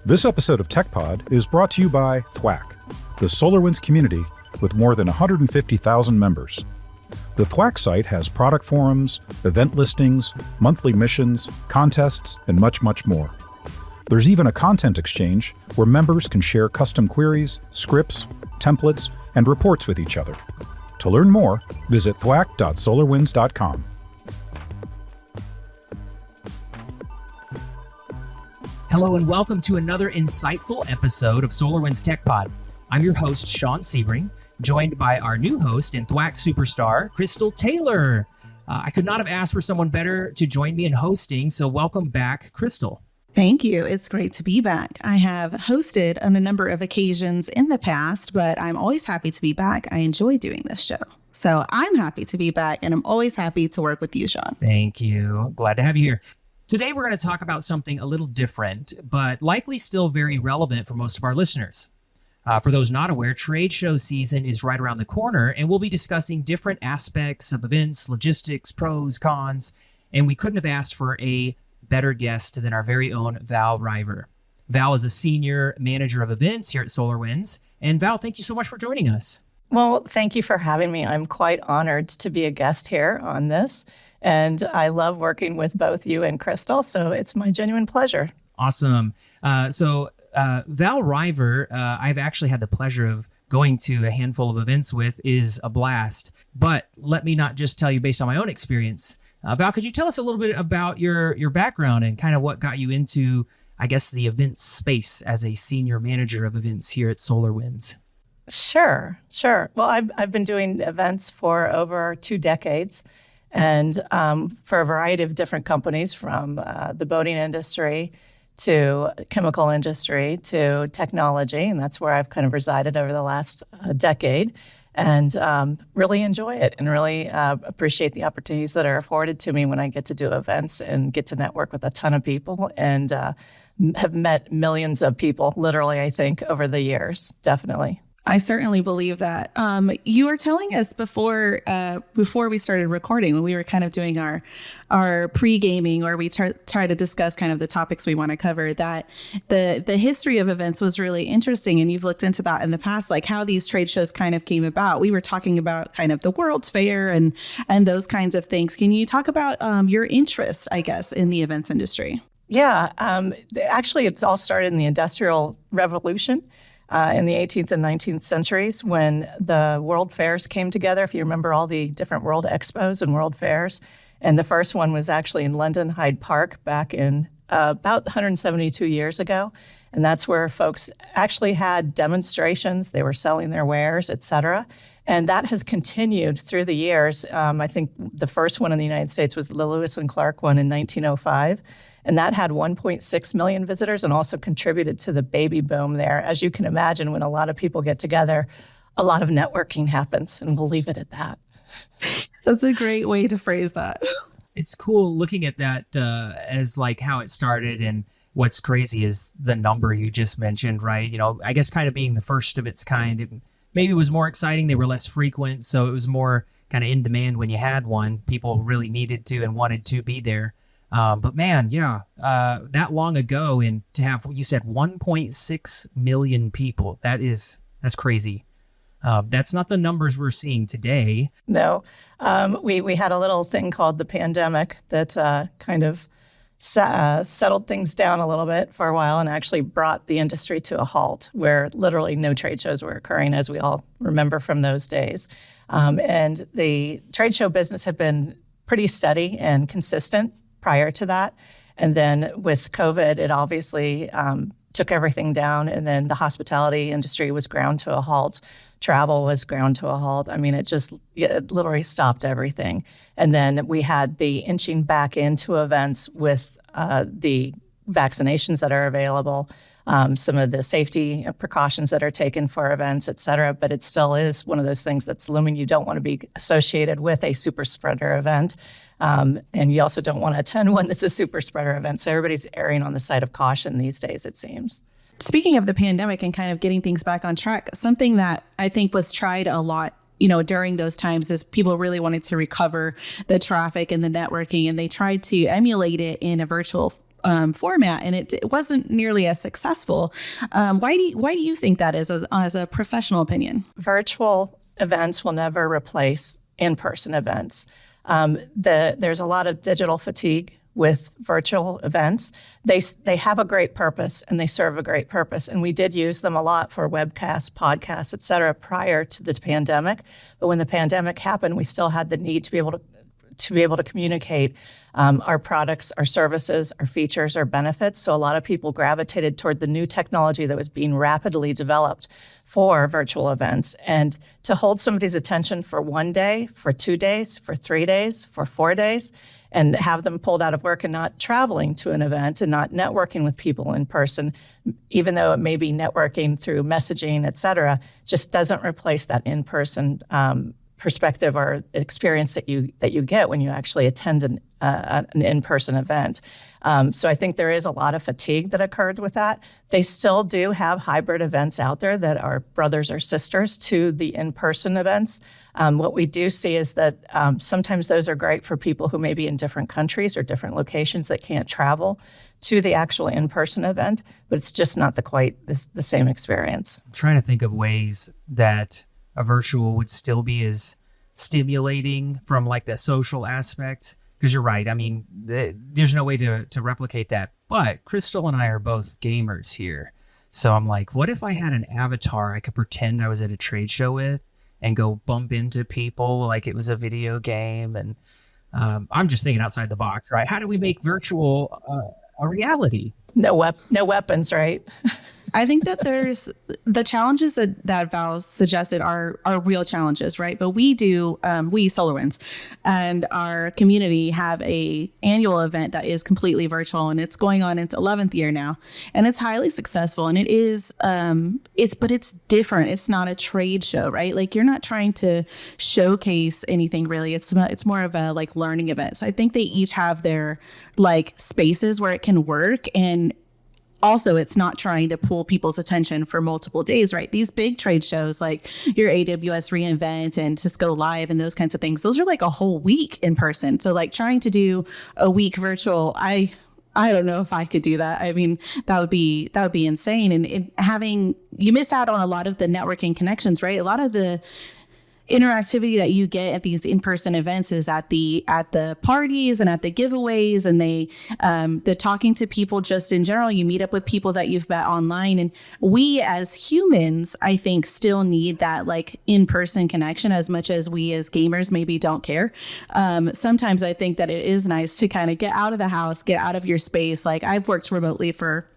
This episode of TechPod is brought to you by Thwack, the SolarWinds community with more than 150,000 members. The Thwack site has product forums, event listings, monthly missions, contests, and much, much more. There's even a content exchange where members can share custom queries, scripts, templates, and reports with each other. To learn more, visit thwack.solarwinds.com. Hello and welcome to another insightful episode of SolarWinds TechPod. I'm your host, Sean Sebring, joined by our new host and Thwack superstar, Crystal Taylor. I could not have asked for someone better to join me in hosting, so welcome back, Crystal. Thank you. It's great to be back. I have hosted on a number of occasions in the past, but I'm always happy to be back. I enjoy doing this show. So I'm happy to be back, and I'm always happy to work with you, Sean. Thank you. Glad to have you here. Today, we're going to talk about something a little different, but likely still very relevant for most of our listeners. For those not aware, trade show season is right around the corner, and we'll be discussing different aspects of events, logistics, pros, cons, and we couldn't have asked for a better guest than our very own Val Rivir. Val is a senior manager of events here at SolarWinds, and Val, thank you so much for joining us. Well, thank you for having me. I'm quite honored to be a guest here on this, and I love working with both you and Crystal, so it's my genuine pleasure. Awesome. So Val Rivir, I've actually had the pleasure of going to a handful of events with, is a blast. But let me not just tell you based on my own experience. Val, could you tell us a little bit about your background and kind of what got you into, I guess, the events space as a senior manager of events here at SolarWinds? Sure. Well, I've been doing events for over 2 decades, and for a variety of different companies, from the boating industry to chemical industry to technology, and that's where I've kind of resided over the last decade, and really enjoy it and really appreciate the opportunities that are afforded to me when I get to do events and get to network with a ton of people and have met millions of people, literally, I think, over the years, definitely. I certainly believe that. You were telling us before we started recording, when we were kind of doing our pre-gaming, or we try to discuss kind of the topics we want to cover, that the history of events was really interesting. And you've looked into that in the past, like how these trade shows kind of came about. We were talking about kind of the World's Fair and those kinds of things. Can you talk about your interest, I guess, in the events industry? Yeah, actually, it's all started in the Industrial Revolution. In the 18th and 19th centuries, when the world fairs came together, if you remember all the different world expos and world fairs. And the first one was actually in London, Hyde Park, back in about 172 years ago. And that's where folks actually had demonstrations. They were selling their wares, et cetera. And that has continued through the years. I think the first one in the United States was the Lewis and Clark one in 1905. And that had 1.6 million visitors and also contributed to the baby boom there. As you can imagine, when a lot of people get together, a lot of networking happens, and we'll leave it at that. That's a great way to phrase that. It's cool looking at that as like how it started, and what's crazy is the number you just mentioned, right? You know, I guess kind of being the first of its kind, maybe it was more exciting. They were less frequent, so it was more kind of in demand when you had one. People really needed to and wanted to be there. But man, that long ago, and to have, you said 1.6 million people, that's crazy. That's not the numbers we're seeing today. No, we had a little thing called the pandemic that kind of settled things down a little bit for a while and actually brought the industry to a halt, where literally no trade shows were occurring, as we all remember from those days. And the trade show business had been pretty steady and consistent prior to that. And then with COVID, it obviously took everything down. And then the hospitality industry was ground to a halt. Travel was ground to a halt. I mean, it literally stopped everything. And then we had the inching back into events with the vaccinations that are available, some of the safety precautions that are taken for events, et cetera. But it still is one of those things that's looming. You don't want to be associated with a super spreader event. And you also don't want to attend one that's a super spreader event. So everybody's erring on the side of caution these days, it seems. Speaking of the pandemic and kind of getting things back on track, something that I think was tried a lot, during those times is people really wanted to recover the traffic and the networking, and they tried to emulate it in a virtual format, and it wasn't nearly as successful. Why do you think that is as a professional opinion? Virtual events will never replace in-person events. There's a lot of digital fatigue with virtual events. They have a great purpose and they serve a great purpose. And we did use them a lot for webcasts, podcasts, et cetera, prior to the pandemic. But when the pandemic happened, we still had the need to be able to communicate our products, our services, our features, our benefits. So a lot of people gravitated toward the new technology that was being rapidly developed for virtual events. And to hold somebody's attention for 1 day, for 2 days, for 3 days, for 4 days, and have them pulled out of work and not traveling to an event and not networking with people in person, even though it may be networking through messaging, et cetera, just doesn't replace that in-person perspective or experience that you get when you actually attend an in-person event. So I think there is a lot of fatigue that occurred with that. They still do have hybrid events out there that are brothers or sisters to the in-person events. What we do see is that sometimes those are great for people who may be in different countries or different locations that can't travel to the actual in-person event, but it's just not the same experience. I'm trying to think of ways that a virtual would still be as stimulating from like the social aspect. Because you're right. I mean, there's no way to replicate that. But Crystal and I are both gamers here. So I'm like, what if I had an avatar I could pretend I was at a trade show with and go bump into people like it was a video game? And I'm just thinking outside the box, right? How do we make virtual a reality? No weapons, right? I think that there's the challenges that Val suggested are real challenges, right? But we SolarWinds and our community have a annual event that is completely virtual, and it's going on its 11th year now, and it's highly successful. And it is, but it's different. It's not a trade show, right? Like you're not trying to showcase anything really. It's more of a like learning event. So I think they each have their like spaces where it can work, and also, it's not trying to pull people's attention for multiple days, right? These big trade shows like your AWS reInvent and Cisco Live and those kinds of things, those are like a whole week in person. So like trying to do a week virtual, I don't know if I could do that. I mean, that would be insane. And you miss out on a lot of the networking connections, right? A lot of the interactivity that you get at these in-person events is at the parties and at the giveaways, and the talking to people just in general. You meet up with people that you've met online, and we as humans, I think, still need that like in-person connection as much as we as gamers maybe don't care. Sometimes I think that it is nice to kind of get out of the house, get out of your space. Like I've worked remotely for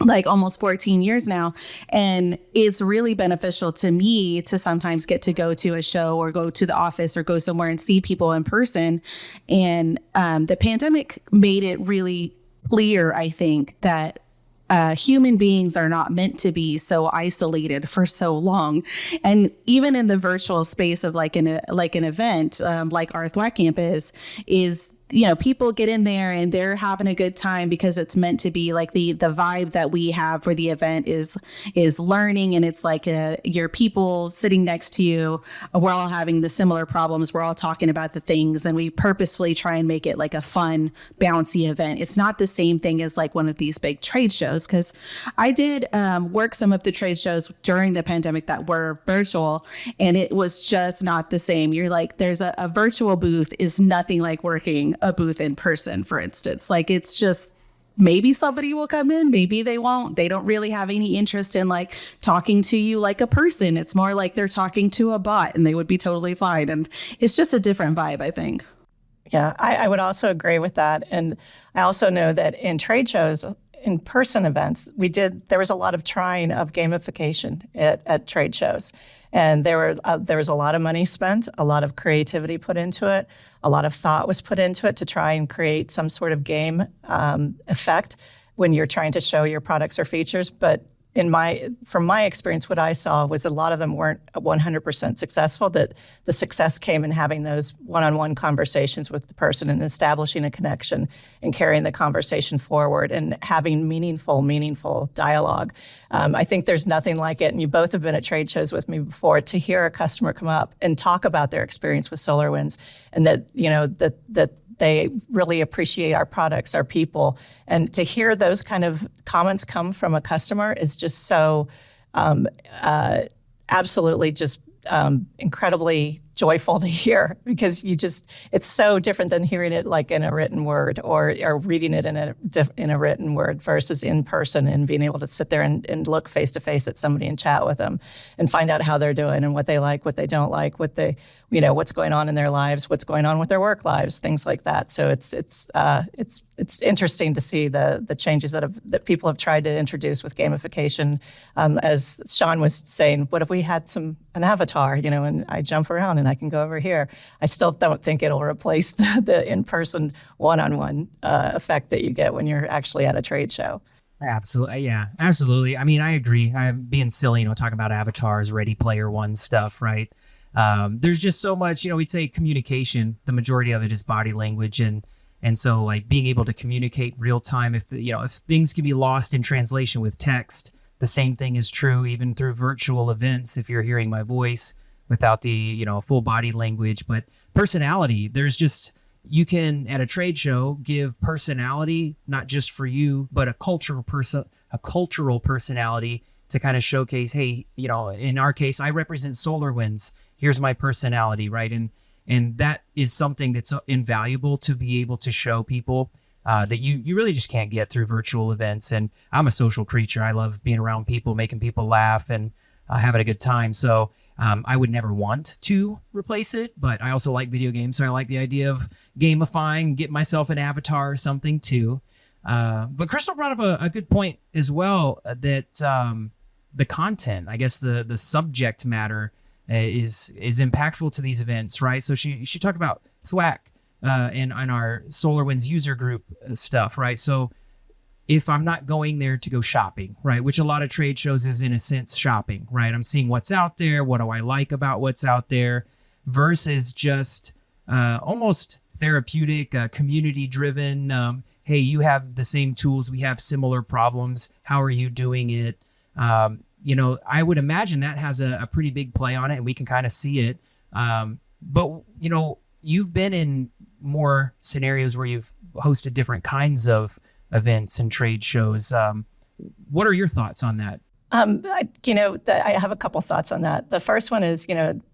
like almost 14 years now. And it's really beneficial to me to sometimes get to go to a show or go to the office or go somewhere and see people in person. And the pandemic made it really clear, I think, that human beings are not meant to be so isolated for so long. And even in the virtual space of like an event, like our THWAC campus is, you know, people get in there and they're having a good time because it's meant to be like the vibe that we have for the event is learning. And it's like your people sitting next to you. We're all having the similar problems. We're all talking about the things, and we purposefully try and make it like a fun, bouncy event. It's not the same thing as like one of these big trade shows, because I did work some of the trade shows during the pandemic that were virtual, and it was just not the same. You're like, there's a virtual booth is nothing like working a booth in person, for instance. Like it's just, maybe somebody will come in, maybe they won't. They don't really have any interest in like talking to you like a person. It's more like they're talking to a bot, and they would be totally fine. And it's just a different vibe, I think. Yeah, I would also agree with that. And I also know that in trade shows, in-person events, there was a lot of trying of gamification at trade shows. And there was a lot of money spent, a lot of creativity put into it, a lot of thought was put into it to try and create some sort of game effect when you're trying to show your products or features. But from my experience, what I saw was a lot of them weren't 100% successful, that the success came in having those one-on-one conversations with the person and establishing a connection and carrying the conversation forward and having meaningful dialogue. I think there's nothing like it, and you both have been at trade shows with me before, to hear a customer come up and talk about their experience with SolarWinds, and that, you know, that they really appreciate our products, our people. And to hear those kind of comments come from a customer is just so absolutely just incredibly joyful to hear, because it's so different than hearing it like in a written word or reading it in a written word versus in person, and being able to sit there and look face to face at somebody and chat with them and find out how they're doing and what they like, what they don't like, what's going on in their lives, what's going on with their work lives, things like that. So it's interesting to see the changes that people have tried to introduce with gamification. As Sean was saying, what if we had an avatar, and I jump around and I can go over here? I still don't think it'll replace the in-person one-on-one effect that you get when you're actually at a trade show. Absolutely. Yeah, absolutely. I mean, I agree. I'm being silly, talking about avatars, Ready Player One stuff, right? There's just so much, we'd say communication, the majority of it is body language. And so like being able to communicate real time, if things can be lost in translation with text, the same thing is true even through virtual events. If you're hearing my voice without the, full body language, but personality, you can at a trade show give personality, not just for you, but a cultural personality to kind of showcase, hey, in our case, I represent SolarWinds. Here's my personality, right? And that is something that's invaluable to be able to show people that you really just can't get through virtual events. And I'm a social creature. I love being around people, making people laugh, and having a good time. So I would never want to replace it, but I also like video games. So I like the idea of gamifying, get myself an avatar or something too. But Crystal brought up a good point as well, that the content, I guess the subject matter is impactful to these events, right? So she talked about Thwack and on our SolarWinds user group stuff, right? So if I'm not going there to go shopping, right, which a lot of trade shows is in a sense shopping, right? I'm seeing what's out there, what do I like about what's out there, versus just almost therapeutic, community-driven. Hey, you have the same tools, we have similar problems. How are you doing it? I would imagine that has a pretty big play on it, and we can kind of see it. But you've been in more scenarios where you've hosted different kinds of events and trade shows. What are your thoughts on that? I have a couple thoughts on that. The first one is,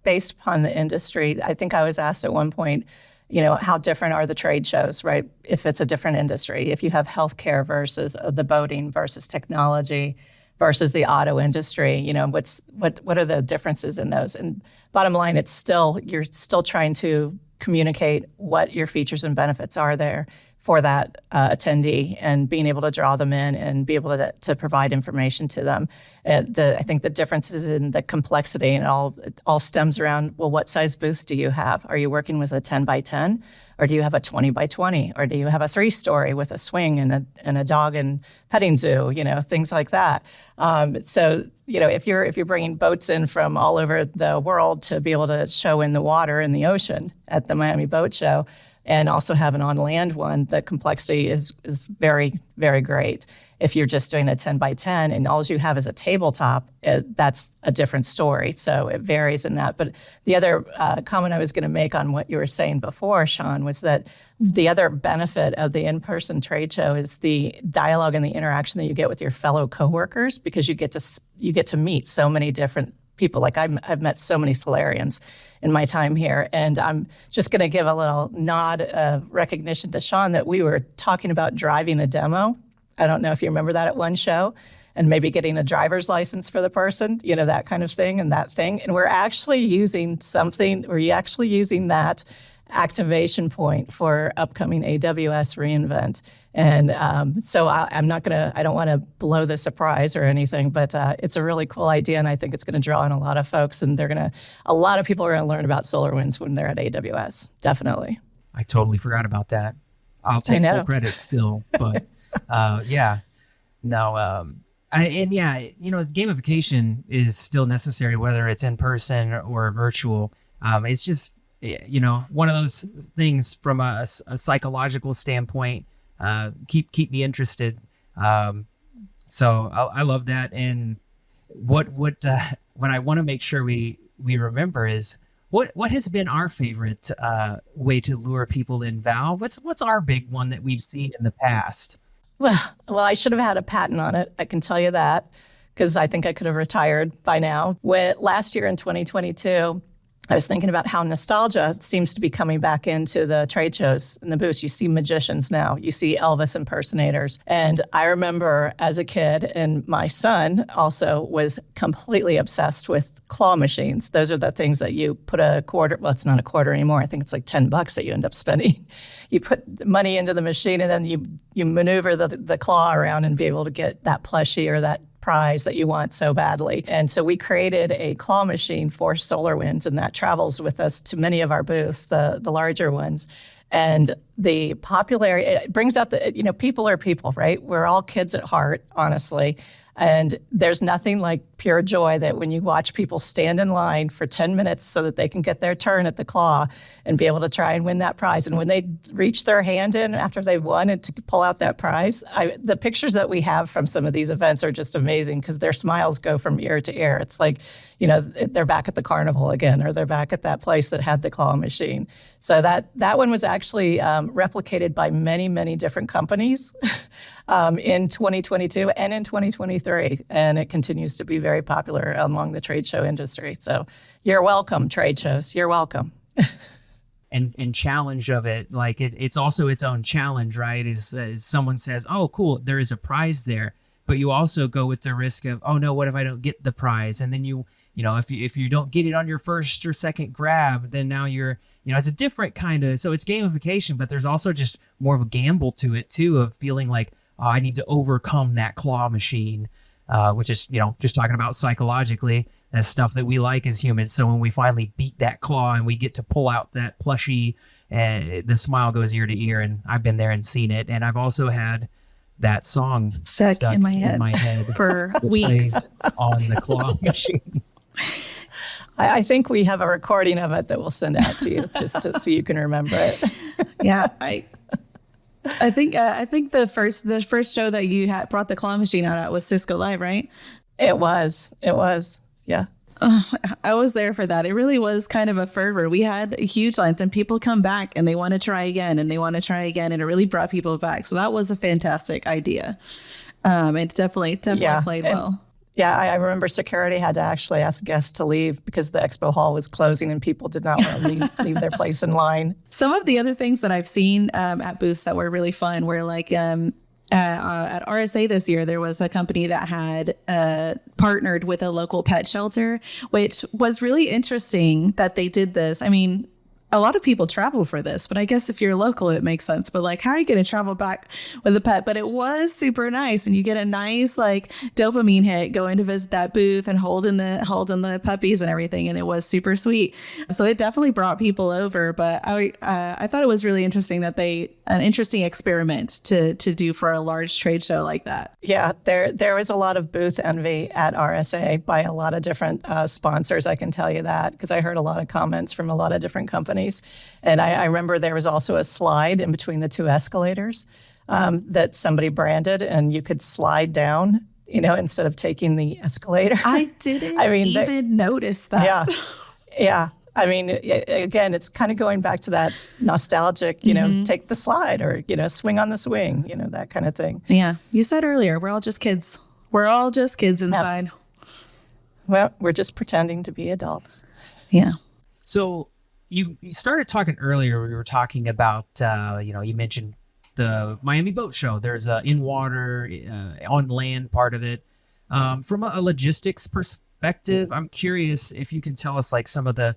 based upon the industry, I think I was asked at one point, how different are the trade shows, right? If it's a different industry, if you have healthcare versus the boating versus technology versus the auto industry, what are the differences in those? And bottom line, you're still trying to communicate what your features and benefits are there for that attendee, and being able to draw them in and be able to provide information to them. I think the difference is in the complexity, and it all stems around, well, what size booth do you have? Are you working with a 10 by 10, or do you have a 20 by 20, or do you have a 3-story with a swing and a dog and petting zoo? Things like that. If you're bringing boats in from all over the world to be able to show in the water in the ocean at the Miami Boat Show, and also have an on-land one, the complexity is very, very great. If you're just doing a 10 by 10 and all you have is a tabletop, that's a different story. So it varies in that. But the other comment I was going to make on what you were saying before, Sean, was that the other benefit of the in-person trade show is the dialogue and the interaction that you get with your fellow coworkers, because you get to meet so many different people. Like I've met so many Solarians in my time here. And I'm just going to give a little nod of recognition to Sean that we were talking about driving a demo. I don't know if you remember that at one show, and maybe getting a driver's license for the person, that kind of thing and that thing. And we're actually using that activation point for upcoming AWS reInvent. And so I don't want to blow the surprise or anything, but it's a really cool idea, and I think it's going to draw in a lot of folks, and a lot of people are going to learn about SolarWinds when they're at AWS, definitely. I totally forgot about that. I'll take full credit still, but gamification is still necessary, whether it's in person or virtual. It's just, one of those things from a psychological standpoint, keep me interested. So I love that. And what I want to make sure we remember is, What has been our favorite way to lure people in, Val? What's our big one that we've seen in the past? Well, I should have had a patent on it. I can tell you that because I think I could have retired by now. Last year in 2022, I was thinking about how nostalgia seems to be coming back into the trade shows and the booths. You see magicians now, you see Elvis impersonators. And I remember as a kid, and my son also was completely obsessed with claw machines. Those are the things that you put a quarter, well, it's not a quarter anymore. I think it's like $10 that you end up spending. You put money into the machine and then you maneuver the claw around and be able to get that plushie or that prize that you want so badly. And so we created a claw machine for SolarWinds, and that travels with us to many of our booths, the larger ones. And the popularity, it brings out people are people, right? We're all kids at heart, honestly. And there's nothing like pure joy that when you watch people stand in line for 10 minutes so that they can get their turn at the claw and be able to try and win that prize. And when they reach their hand in after they've won and to pull out that prize, the pictures that we have from some of these events are just amazing because their smiles go from ear to ear. It's like, they're back at the carnival again, or they're back at that place that had the claw machine. So that one was actually replicated by many, many different companies in 2022 and in 2023. And it continues to be very popular among the trade show industry. So you're welcome, trade shows. You're welcome. And challenge of it, like it's also its own challenge, right? Is someone says, oh, cool, there is a prize there. But you also go with the risk of, oh no, what if I don't get the prize? And then if you don't get it on your first or second grab, then now it's a different kind of, so it's gamification, but there's also just more of a gamble to it too, of feeling like, oh, I need to overcome that claw machine, which is, just talking about psychologically, that's stuff that we like as humans. So when we finally beat that claw and we get to pull out that plushie, the smile goes ear to ear. And I've been there and seen it. And I've also had that song stuck in my head for weeks on the claw machine. I think we have a recording of it that we'll send out to you so you can remember it. Yeah, I think the first show that you had brought the claw machine out at was Cisco Live, right? It was, yeah. I was there for that. It really was kind of a fervor. We had huge lines and people come back and they want to try again and they want to try again. And it really brought people back. So that was a fantastic idea. It definitely played well. Yeah, I remember security had to actually ask guests to leave because the expo hall was closing and people did not want to leave their place in line. Some of the other things that I've seen at booths that were really fun were like at RSA this year, there was a company that had partnered with a local pet shelter, which was really interesting that they did this. I mean, a lot of people travel for this, but I guess if you're local, it makes sense. But like, how are you going to travel back with a pet? But it was super nice. And you get a nice like dopamine hit going to visit that booth and holding the puppies and everything. And it was super sweet. So it definitely brought people over. But I thought it was really interesting that an interesting experiment to do for a large trade show like that. Yeah, there was a lot of booth envy at RSA by a lot of different sponsors. I can tell you that because I heard a lot of comments from a lot of different companies. And I remember there was also a slide in between the two escalators that somebody branded, and you could slide down, instead of taking the escalator. I didn't even notice that. Yeah. I mean, again, it's kind of going back to that nostalgic, take the slide or, swing on the swing, that kind of thing. Yeah. You said earlier, we're all just kids. We're all just kids inside. Yeah. Well, we're just pretending to be adults. Yeah. So you started talking earlier. We were talking about, you mentioned the Miami Boat Show. There's a in-water, on land part of it. From a logistics perspective, I'm curious if you can tell us like some of the,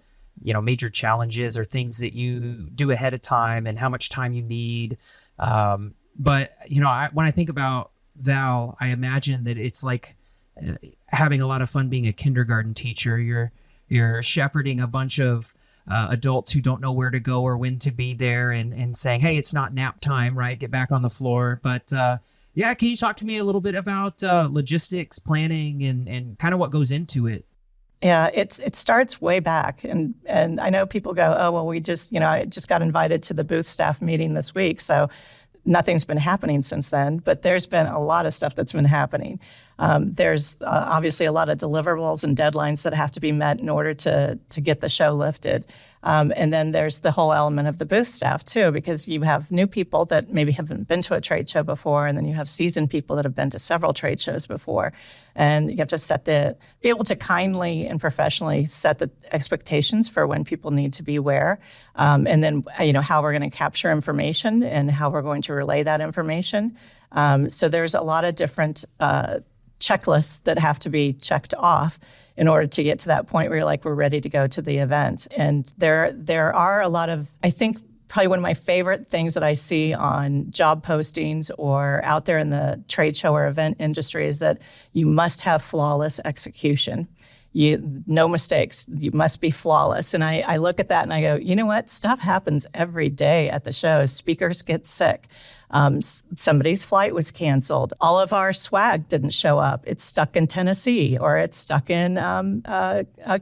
major challenges or things that you do ahead of time and how much time you need. But, when I think about Val, I imagine that it's like having a lot of fun being a kindergarten teacher. You're shepherding a bunch of adults who don't know where to go or when to be there and saying, hey, it's not nap time, right? Get back on the floor. But can you talk to me a little bit about logistics, planning, and kind of what goes into it? Yeah, it starts way back. And I know people go, oh, well, I just got invited to the booth staff meeting this week. So nothing's been happening since then, but there's been a lot of stuff that's been happening. There's obviously a lot of deliverables and deadlines that have to be met in order to get the show lifted. And then there's the whole element of the booth staff too, because you have new people that maybe haven't been to a trade show before, and then you have seasoned people that have been to several trade shows before. And you have to be able to kindly and professionally set the expectations for when people need to be where, and then how we're going to capture information and how we're going to relay that information. So there's a lot of different checklists that have to be checked off in order to get to that point where we're ready to go to the event. And there are a lot of, I think, probably one of my favorite things that I see on job postings or out there in the trade show or event industry is that you must have flawless execution. No mistakes. You must be flawless. And I look at that and I go, you know what? Stuff happens every day at the shows. Speakers get sick. Somebody's flight was canceled. All of our swag didn't show up. It's stuck in Tennessee or it's stuck in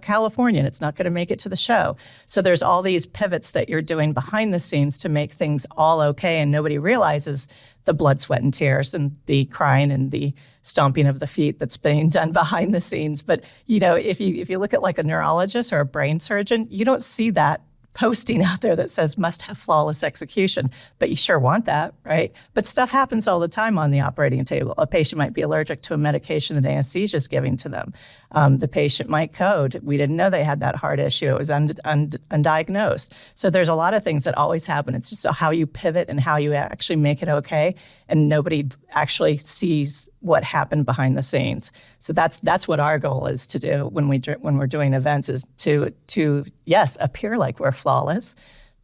California and it's not going to make it to the show. So there's all these pivots that you're doing behind the scenes to make things all okay, and nobody realizes the blood, sweat, and tears and the crying and the stomping of the feet that's being done behind the scenes. But if you look at a neurologist or a brain surgeon, you don't see that posting out there that says must have flawless execution, but you sure want that, right? But stuff happens all the time on the operating table. A patient might be allergic to a medication that anesthesia is giving to them. The patient might code. We didn't know they had that heart issue. It was undiagnosed. So there's a lot of things that always happen. It's just how you pivot and how you actually make it okay, and nobody actually sees what happened behind the scenes. So that's what our goal is to do when we're doing events, is to yes, appear like we're flawless,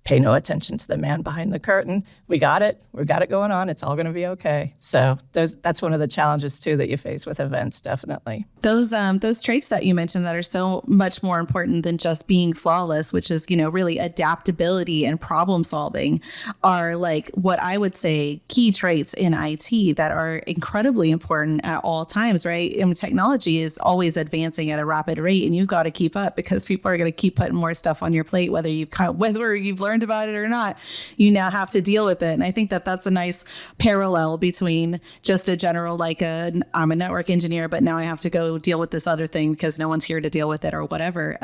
pay no attention to the man behind the curtain. We got it going on. It's all going to be okay. So that's one of the challenges too that you face with events, definitely. Those traits that you mentioned that are so much more important than just being flawless, which is, really adaptability and problem solving, are what I would say key traits in IT that are incredibly important at all times, right? I mean, technology is always advancing at a rapid rate, and you've got to keep up because people are going to keep putting more stuff on your plate, whether you've learned about it or not. You now have to deal with it. And I think that that's a nice parallel between just a general, I'm a network engineer, but now I have to go deal with this other thing because no one's here to deal with it or whatever.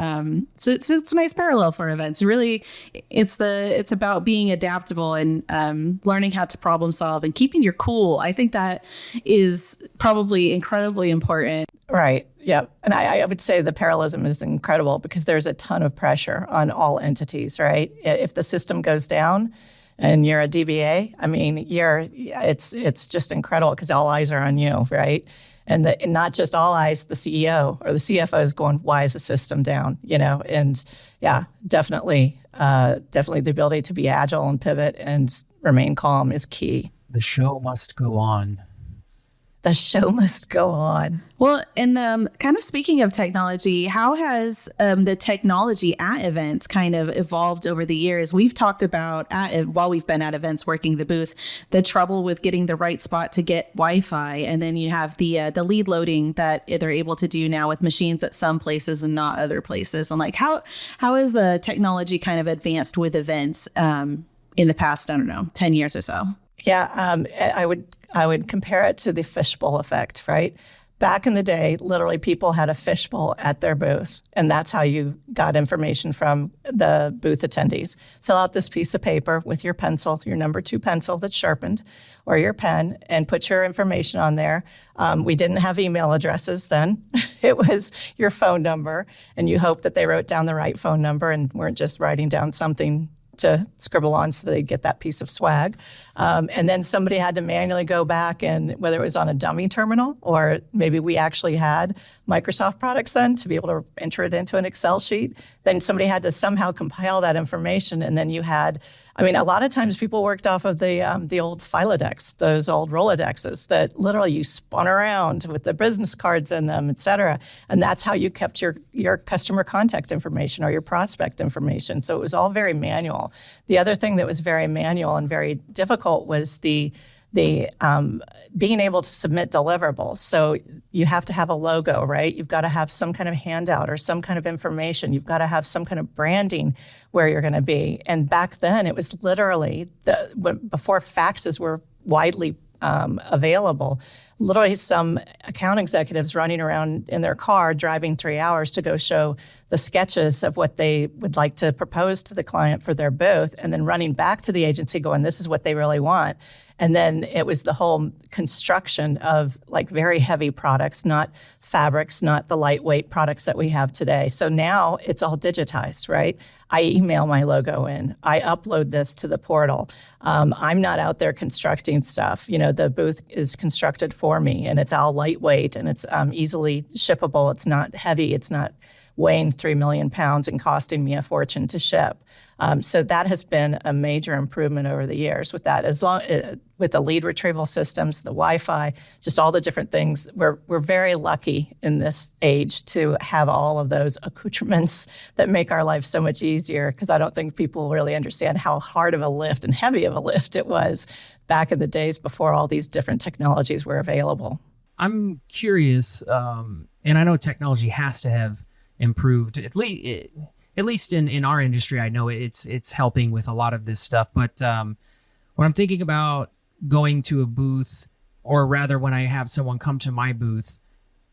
So it's a nice parallel for events. Really, it's about being adaptable and learning how to problem solve and keeping your cool. I think that is probably incredibly important. Right. Yeah. And I would say the parallelism is incredible because there's a ton of pressure on all entities, right? If the system goes down and you're a DBA, I mean, it's just incredible because all eyes are on you, right? And not just all eyes, the CEO or the CFO is going, why is the system down? And yeah, definitely the ability to be agile and pivot and remain calm is key. The show must go on. The show must go on. Well, and kind of speaking of technology, how has the technology at events kind of evolved over the years? We've talked about, while we've been at events working the booth, the trouble with getting the right spot to get Wi-Fi. And then you have the lead loading that they're able to do now with machines at some places and not other places. And how has the technology kind of advanced with events in the past, 10 years or so? Yeah, I would compare it to the fishbowl effect, right? Back in the day, literally people had a fishbowl at their booth, and that's how you got information from the booth attendees. Fill out this piece of paper with your pencil, your number 2 pencil that's sharpened, or your pen, and put your information on there. We didn't have email addresses then. It was your phone number, and you hope that they wrote down the right phone number and weren't just writing down something to scribble on so they'd get that piece of swag. And then somebody had to manually go back, and whether it was on a dummy terminal or maybe we actually had Microsoft products then to be able to enter it into an Excel sheet, then somebody had to somehow compile that information. And then you had, a lot of times people worked off of the old Filodex, those old Rolodexes that literally you spun around with the business cards in them, et cetera. And that's how you kept your customer contact information or your prospect information. So it was all very manual. The other thing that was very manual and very difficult was the the being able to submit deliverables. So you have to have a logo, right? You've got to have some kind of handout or some kind of information. You've got to have some kind of branding where you're going to be. And back then, it was literally before faxes were widely available. Literally, some account executives running around in their car, driving 3 hours to go show the sketches of what they would like to propose to the client for their booth, and then running back to the agency going, this is what they really want. And then it was the whole construction of like very heavy products, not fabrics, not the lightweight products that we have today. So now it's all digitized, right? I email my logo in. I upload this to the portal. I'm not out there constructing stuff. The booth is constructed for me, and it's all lightweight, and it's easily shippable. It's not heavy. It's not weighing 3 million pounds and costing me a fortune to ship. So that has been a major improvement over the years with that. With the lead retrieval systems, the Wi-Fi, just all the different things. We're very lucky in this age to have all of those accoutrements that make our life so much easier, because I don't think people really understand how hard of a lift and heavy of a lift it was back in the days before all these different technologies were available. I'm curious, and I know technology has to have improved, at least in our industry. I know it's helping with a lot of this stuff, but when I'm thinking about going to a booth, or rather when I have someone come to my booth,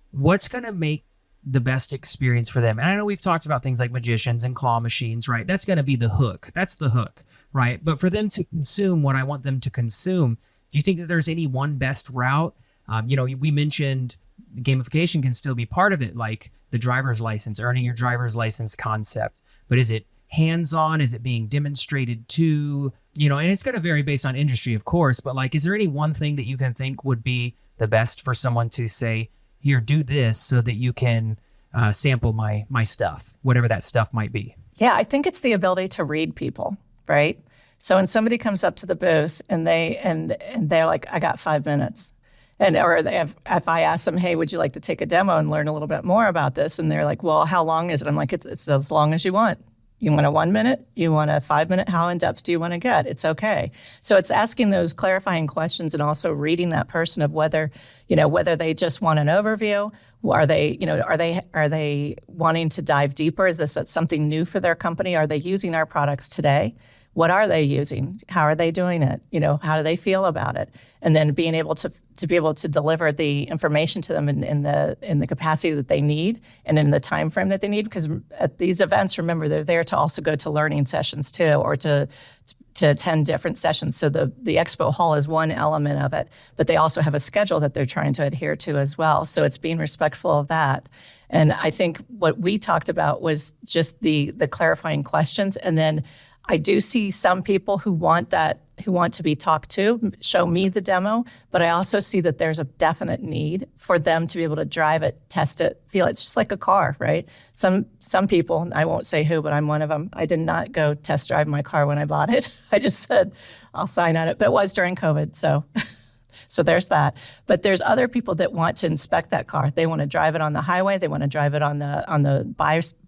what's going to make the best experience for them? And I know we've talked about things like magicians and claw machines, right? That's going to be the hook. That's the hook, right? But for them to consume what I want them to consume, do you think that there's any one best route? We mentioned gamification can still be part of it, like the driver's license, earning your driver's license concept. But is it hands-on? Is it being demonstrated to, and it's going to vary based on industry, of course, but like, is there any one thing that you can think would be the best for someone to say, here, do this so that you can sample my stuff, whatever that stuff might be? Yeah, I think it's the ability to read people, right? So when somebody comes up to the booth and they're like, I got 5 minutes. If I ask them, hey, would you like to take a demo and learn a little bit more about this? And they're like, well, how long is it? I'm like, it's as long as you want. You want a 1 minute? You want a 5 minute? How in depth do you want to get? It's okay. So it's asking those clarifying questions and also reading that person of whether they just want an overview. Are they wanting to dive deeper? Is this something new for their company? Are they using our products today? What are they using? How are they doing it? How do they feel about it? And then being able to be able to deliver the information to them in the capacity that they need and in the time frame that they need. Because at these events, remember, they're there to also go to learning sessions too, or to attend different sessions. So the expo hall is one element of it, but they also have a schedule that they're trying to adhere to as well. So it's being respectful of that. And I think what we talked about was just the clarifying questions. And then I do see some people who want to be talked to, show me the demo, but I also see that there's a definite need for them to be able to drive it, test it, feel it. It's just like a car, right? Some people, I won't say who, but I'm one of them. I did not go test drive my car when I bought it. I just said, I'll sign on it, but it was during COVID, so there's that. But there's other people that want to inspect that car. They want to drive it on the highway. They want to drive it on the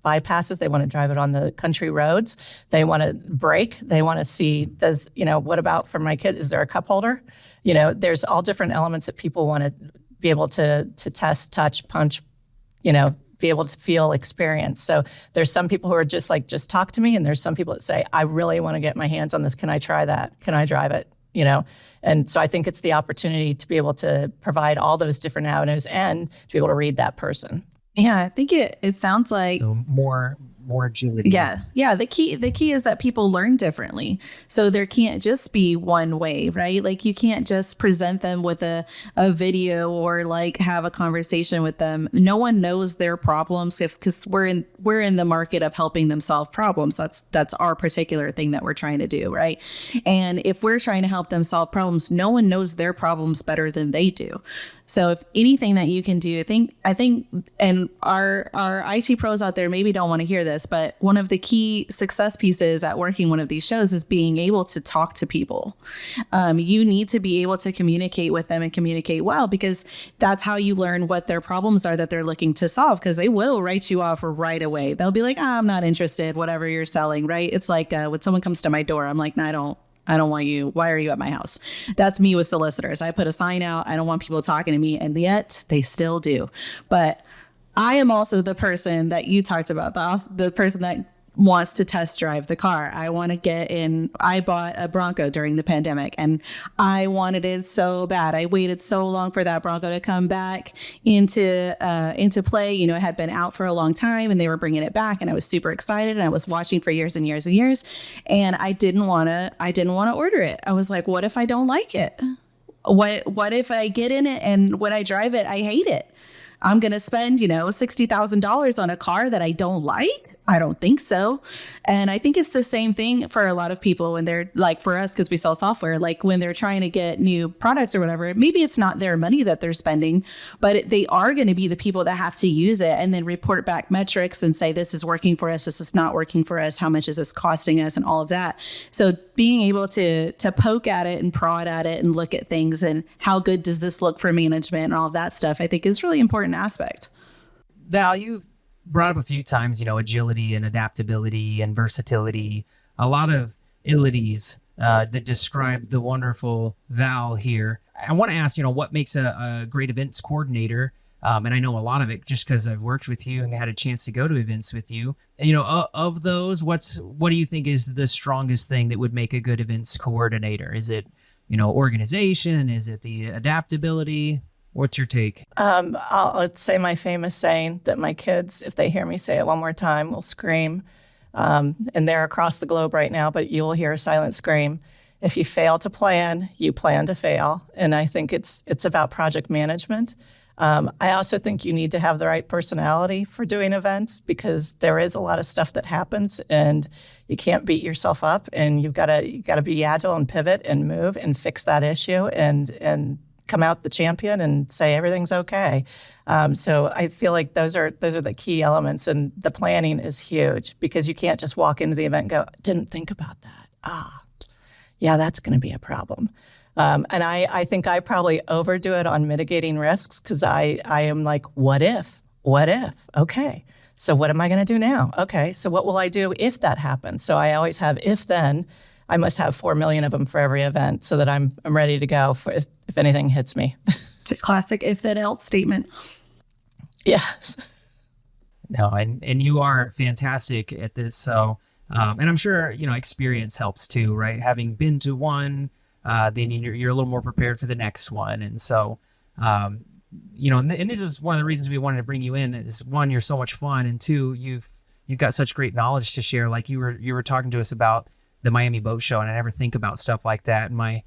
bypasses. They want to drive it on the country roads. They want to brake. They want to see, what about for my kid? Is there a cup holder? There's all different elements that people want to be able to test, touch, punch, be able to feel, experience. So there's some people who are just talk to me. And there's some people that say, I really want to get my hands on this. Can I try that? Can I drive it? And so I think it's the opportunity to be able to provide all those different avenues and to be able to read that person. Yeah, I think it sounds like so more agility. Yeah. The key is that people learn differently. So there can't just be one way, right? Like you can't just present them with a video or like have a conversation with them. No one knows their problems because we're in the market of helping them solve problems. That's our particular thing that we're trying to do, right? And if we're trying to help them solve problems, no one knows their problems better than they do. So if anything that you can do, I think, and our IT pros out there maybe don't want to hear this, but one of the key success pieces at working one of these shows is being able to talk to people. You need to be able to communicate with them and communicate well, because that's how you learn what their problems are that they're looking to solve, because they will write you off right away. They'll be like, I'm not interested, whatever you're selling, right? It's like when someone comes to my door, I'm like, no, I don't want you. Why are you at my house? That's me with solicitors. I put a sign out. I don't want people talking to me. And yet they still do. But I am also the person that you talked about, the person that wants to test drive the car. I want to get in. I bought a Bronco during the pandemic and I wanted it so bad. I waited so long for that Bronco to come back into play. You know, it had been out for a long time and they were bringing it back and I was super excited and I was watching for years and years and years. And I didn't want to order it. I was like, what if I don't like it? What if I get in it and when I drive it, I hate it? I'm going to spend, $60,000 on a car that I don't like? I don't think so. And I think it's the same thing for a lot of people when they're like for us, because we sell software, like when they're trying to get new products or whatever, maybe it's not their money that they're spending, but they are going to be the people that have to use it and then report back metrics and say, this is working for us. This is not working for us. How much is this costing us and all of that. So being able to poke at it and prod at it and look at things and how good does this look for management and all of that stuff, I think is really important aspect. Val, you've brought up a few times, agility and adaptability and versatility, a lot of ilities that describe the wonderful Val here. I want to ask, what makes a great events coordinator? And I know a lot of it just because I've worked with you and had a chance to go to events with you. And, of those, what do you think is the strongest thing that would make a good events coordinator? Is it, organization? Is it the adaptability? What's your take? I'll say my famous saying that my kids, if they hear me say it one more time, will scream. And they're across the globe right now, but you'll hear a silent scream. If you fail to plan, you plan to fail. And I think it's about project management. I also think you need to have the right personality for doing events because there is a lot of stuff that happens and you can't beat yourself up and you've got to be agile and pivot and move and fix that issue and come out the champion and say everything's okay. So I feel like those are the key elements, and the planning is huge because you can't just walk into the event and go, didn't think about that. Yeah, that's going to be a problem. And I think I probably overdo it on mitigating risks because I am like, what if? Okay. So what am I going to do now? Okay. So what will I do if that happens? So I always have if then. I must have 4 million of them for every event so that I'm ready to go for if anything hits me. It's a classic if then else statement. Yes. No, and you are fantastic at this. So, and I'm sure, experience helps too, right? Having been to one, then you're a little more prepared for the next one. And so, and this is one of the reasons we wanted to bring you in is one, you're so much fun. And two, you've got such great knowledge to share. Like you were talking to us about the Miami Boat Show, and I never think about stuff like that. And my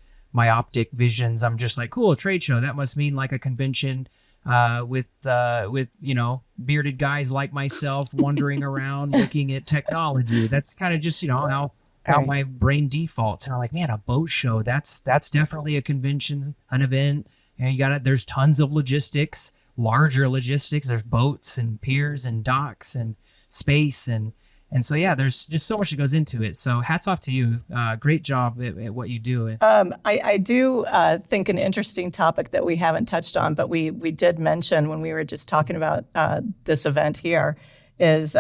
optic visions, I'm just like, cool, a trade show. That must mean like a convention with bearded guys like myself wandering around looking at technology. That's kind of just how my brain defaults. And I'm like, man, a boat show. That's definitely a convention, an event. There's tons of logistics, larger logistics. There's boats and piers and docks and space and so, yeah, there's just so much that goes into it. So hats off to you. Great job at what you do. I do think an interesting topic that we haven't touched on, but we did mention when we were just talking about this event here is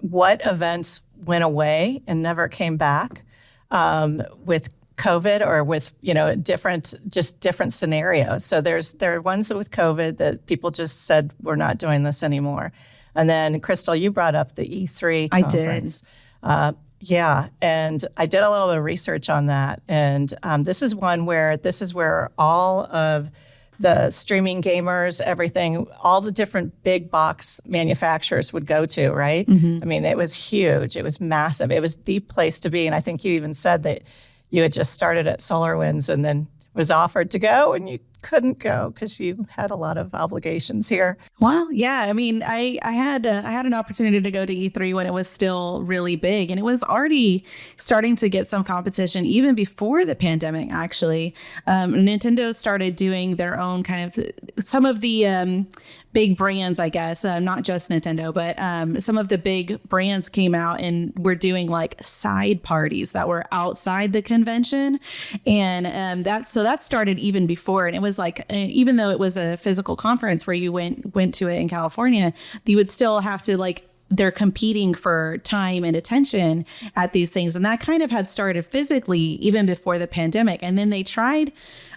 what events went away and never came back with COVID or with, different scenarios. So there are ones with COVID that people just said, we're not doing this anymore. And then, Crystal, you brought up the E3 conference. I did. Yeah, and I did a little bit of research on that. And this is where all of the streaming gamers, everything, all the different big box manufacturers would go to, right? Mm-hmm. I mean, it was huge. It was massive. It was the place to be. And I think you even said that you had just started at SolarWinds and then was offered to go and you couldn't go because you had a lot of obligations here. Well, yeah, I mean, I had an opportunity to go to E3 when it was still really big, and it was already starting to get some competition even before the pandemic. Actually, Nintendo started doing their own kind of some of the big brands, I guess, not just Nintendo, but some of the big brands came out and were doing like side parties that were outside the convention, and that started even before, and it was like even though it was a physical conference where you went to it in California, you would still have to like they're competing for time and attention at these things. And that kind of had started physically even before the pandemic. And then they tried,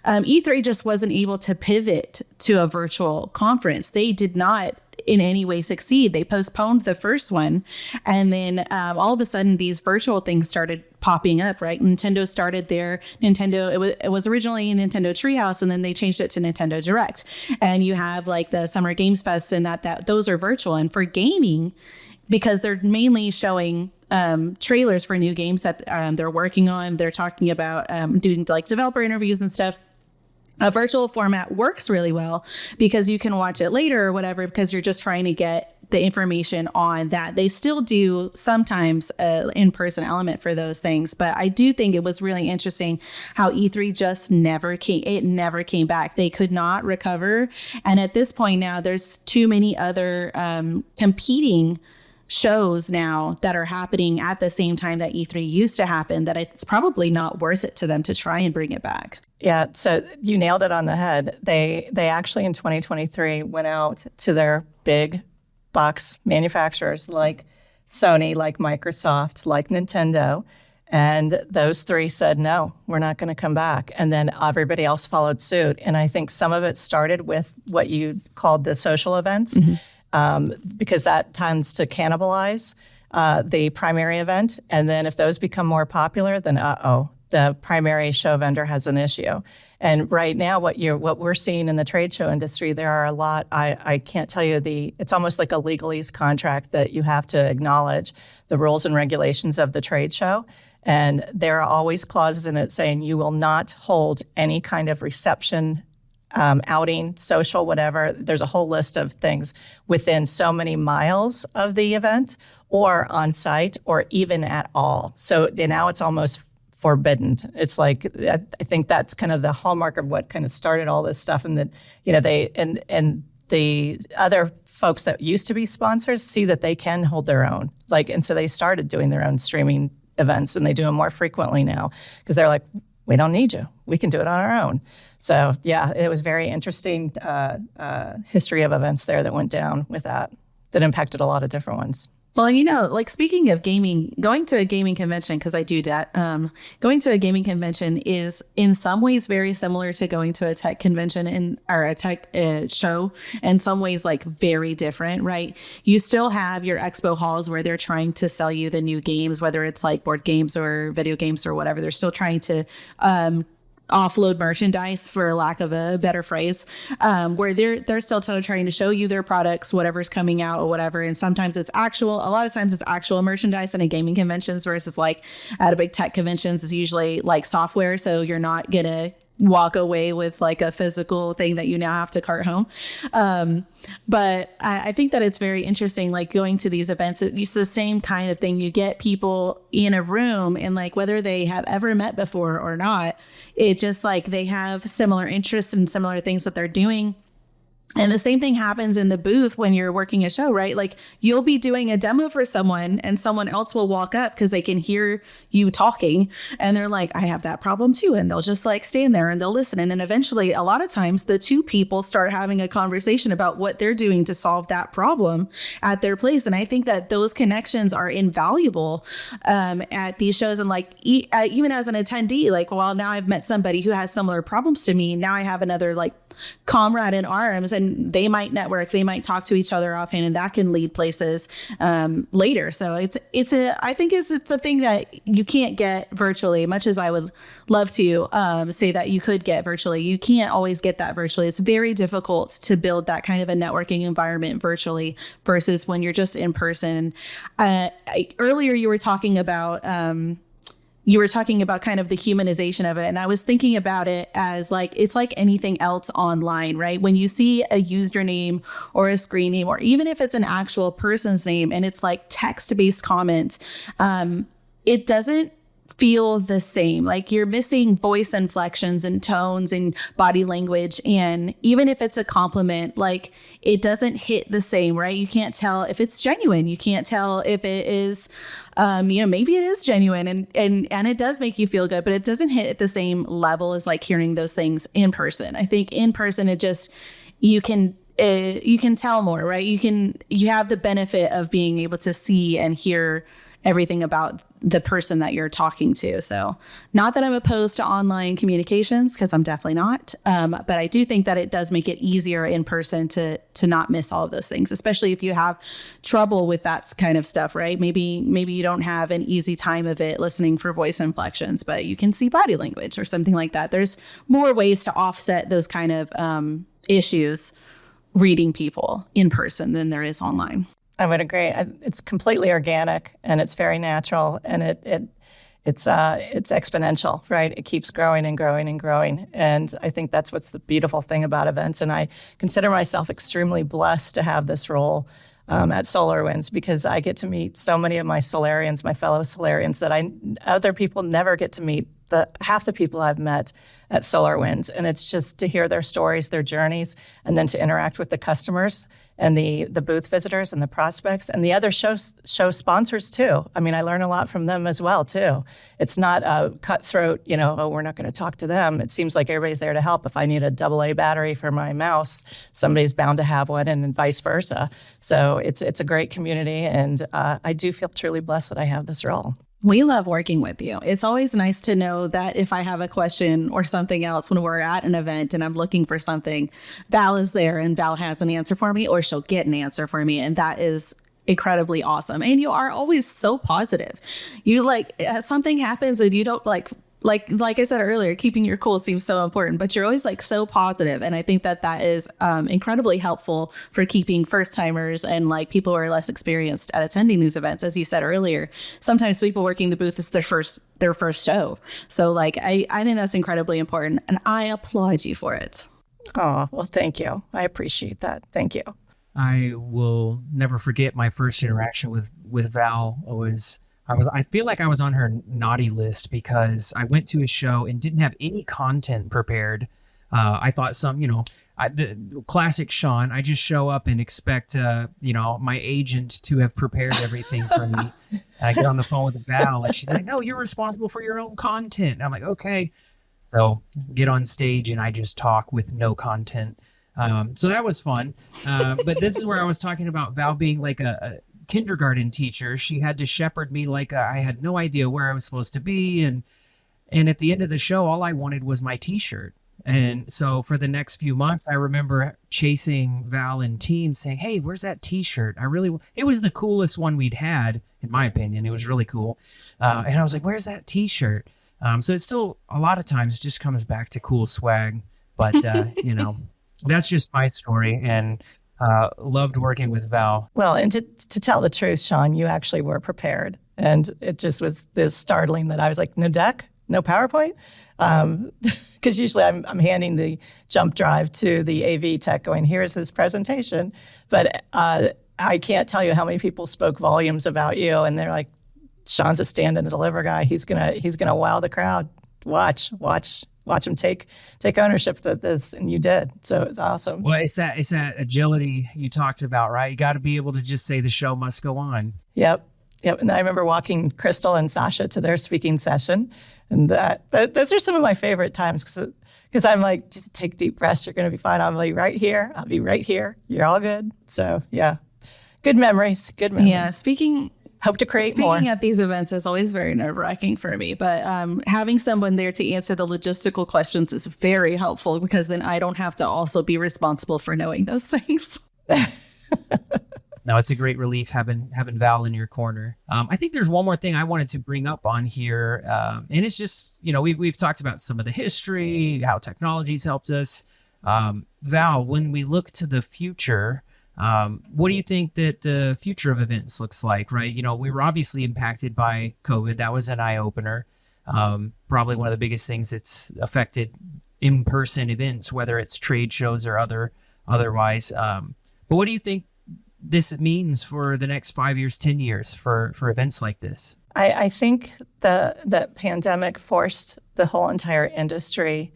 E3 just wasn't able to pivot to a virtual conference. They did not in any way succeed. They postponed the first one. And then all of a sudden these virtual things started popping up, right? Nintendo started their it was originally Nintendo Treehouse, and then they changed it to Nintendo Direct. And you have like the Summer Games Fest, and that those are virtual. And for gaming, because they're mainly showing trailers for new games that they're working on. They're talking about doing like developer interviews and stuff. A virtual format works really well because you can watch it later or whatever, because you're just trying to get the information on that. They still do sometimes in-person element for those things, but I do think it was really interesting how E3 just never came back. They could not recover. And at this point now, there's too many other competing shows now that are happening at the same time that E3 used to happen, that it's probably not worth it to them to try and bring it back. Yeah, so you nailed it on the head. They actually in 2023 went out to their big box manufacturers like Sony, like Microsoft, like Nintendo, and those three said, no, we're not going to come back. And then everybody else followed suit. And I think some of it started with what you called the social events. Mm-hmm. Because that tends to cannibalize the primary event. And then if those become more popular, then the primary show vendor has an issue. And right now, what we're seeing in the trade show industry, there are a lot. I can't tell you it's almost like a legalese contract that you have to acknowledge the rules and regulations of the trade show. And there are always clauses in it saying you will not hold any kind of reception, outing, social, whatever. There's a whole list of things within so many miles of the event or on site or even at all. So now it's almost forbidden. It's like, I think that's kind of the hallmark of what kind of started all this stuff. And that, they, and the other folks that used to be sponsors see that they can hold their own. And so they started doing their own streaming events, and they do them more frequently now because they're like, we don't need you. We can do it on our own. So yeah, it was very interesting history of events there that went down with that impacted a lot of different ones. Well, speaking of gaming, going to a gaming convention, because I do that, going to a gaming convention is in some ways very similar to going to a tech convention or a tech show, in some ways very different, right? You still have your expo halls where they're trying to sell you the new games, whether it's board games or video games or whatever. They're still trying to offload merchandise, for lack of a better phrase, where they're still trying to show you their products, whatever's coming out or whatever. And sometimes a lot of times it's actual merchandise in a gaming conventions versus at a big tech conventions is usually software. So you're not gonna walk away with a physical thing that you now have to cart home. But I think that it's very interesting, going to these events. It's the same kind of thing. You get people in a room and whether they have ever met before or not, it just they have similar interests and similar things that they're doing. And the same thing happens in the booth when you're working a show, right? You'll be doing a demo for someone and someone else will walk up because they can hear you talking and they're like, I have that problem too. And they'll just stand there and they'll listen. And then eventually, a lot of times the two people start having a conversation about what they're doing to solve that problem at their place. And I think that those connections are invaluable at these shows. And even as an attendee, well, now I've met somebody who has similar problems to me. Now I have another comrade in arms, and they might network, they might talk to each other offhand, and that can lead places later. So I think it's a thing that you can't get virtually. Much as I would love to say that you could get virtually, you can't always get that virtually. It's very difficult to build that kind of a networking environment virtually versus when you're just in person. Earlier you were talking about kind of the humanization of it. And I was thinking about it as it's like anything else online, right? When you see a username or a screen name, or even if it's an actual person's name and it's text-based comment, it doesn't feel the same. You're missing voice inflections and tones and body language. And even if it's a compliment, it doesn't hit the same, right? You can't tell if it's genuine. You can't tell if it is, maybe it is genuine and it does make you feel good, but it doesn't hit at the same level as hearing those things in person. I think in person, you can tell more, right? You have the benefit of being able to see and hear everything about the person that you're talking to. So not that I'm opposed to online communications, because I'm definitely not. But I do think that it does make it easier in person to not miss all of those things, especially if you have trouble with that kind of stuff, right? Maybe you don't have an easy time of it listening for voice inflections, but you can see body language or something like that. There's more ways to offset those kind of issues reading people in person than there is online. I would agree. It's completely organic and it's very natural, and it's exponential, right? It keeps growing and growing and growing, and I think that's what's the beautiful thing about events. And I consider myself extremely blessed to have this role at SolarWinds, because I get to meet so many of my Solarians, my fellow Solarians, that other people never get to meet. Half the people I've met at SolarWinds, and it's just to hear their stories, their journeys, and then to interact with the customers and the booth visitors and the prospects and the other show sponsors too. I mean, I learn a lot from them as well too. It's not a cutthroat, oh, we're not going to talk to them. It seems like everybody's there to help. If I need a AA battery for my mouse, somebody's bound to have one, and vice versa. So it's a great community, and I do feel truly blessed that I have this role. We love working with you. It's always nice to know that if I have a question or something else when we're at an event and I'm looking for something, Val is there and Val has an answer for me, or she'll get an answer for me. And that is incredibly awesome. And you are always so positive. You something happens and you don't like I said earlier, keeping your cool seems so important, but you're always so positive. And I think that is incredibly helpful for keeping first timers and people who are less experienced at attending these events. As you said earlier, sometimes people working the booth is their first show. So I think that's incredibly important, and I applaud you for it. Oh, well, thank you. I appreciate that. Thank you. I will never forget my first interaction with Val. I feel like I was on her naughty list because I went to a show and didn't have any content prepared. I thought the classic Sean, I just show up and expect, my agent to have prepared everything for me. And I get on the phone with Val and she's like, no, you're responsible for your own content. And I'm like, okay. So get on stage and I just talk with no content. So that was fun. But this is where I was talking about Val being like a kindergarten teacher. She had to shepherd me I had no idea where I was supposed to be, and at the end of the show all I wanted was my t-shirt. And so for the next few months I remember chasing Val and team saying, hey, where's that t-shirt? It was the coolest one we'd had, in my opinion. It was really cool. And I was like, where's that t-shirt? So it still a lot of times just comes back to cool swag, but that's just my story, and loved working with Val. Well, and to tell the truth, Sean, you actually were prepared. And it just was this startling that I was like, no deck, no PowerPoint? Because usually I'm handing the jump drive to the AV tech going, here's his presentation. But I can't tell you how many people spoke volumes about you. And they're like, Sean's a stand and deliver guy. He's gonna wow the crowd. Watch him take ownership of this, and you did. So it's awesome. Well, it's that agility you talked about, right? You got to be able to just say the show must go on. Yep. And I remember walking Crystal and Sasha to their speaking session, and those are some of my favorite times because I'm like, just take deep breaths. You're going to be fine. I'll be right here. I'll be right here. You're all good. So yeah, good memories. Yeah. Hope to create more. Speaking at these events is always very nerve-wracking for me, but having someone there to answer the logistical questions is very helpful, because then I don't have to also be responsible for knowing those things. No, it's a great relief having Val in your corner. I think there's one more thing I wanted to bring up on here, and it's just, we've talked about some of the history, how technology's helped us. Val, when we look to the future, what do you think that the future of events looks like, right? We were obviously impacted by COVID. That was an eye-opener. Probably one of the biggest things that's affected in-person events, whether it's trade shows or otherwise. But what do you think this means for the next 5 years, 10 years for events like this? I think the pandemic forced the whole entire industry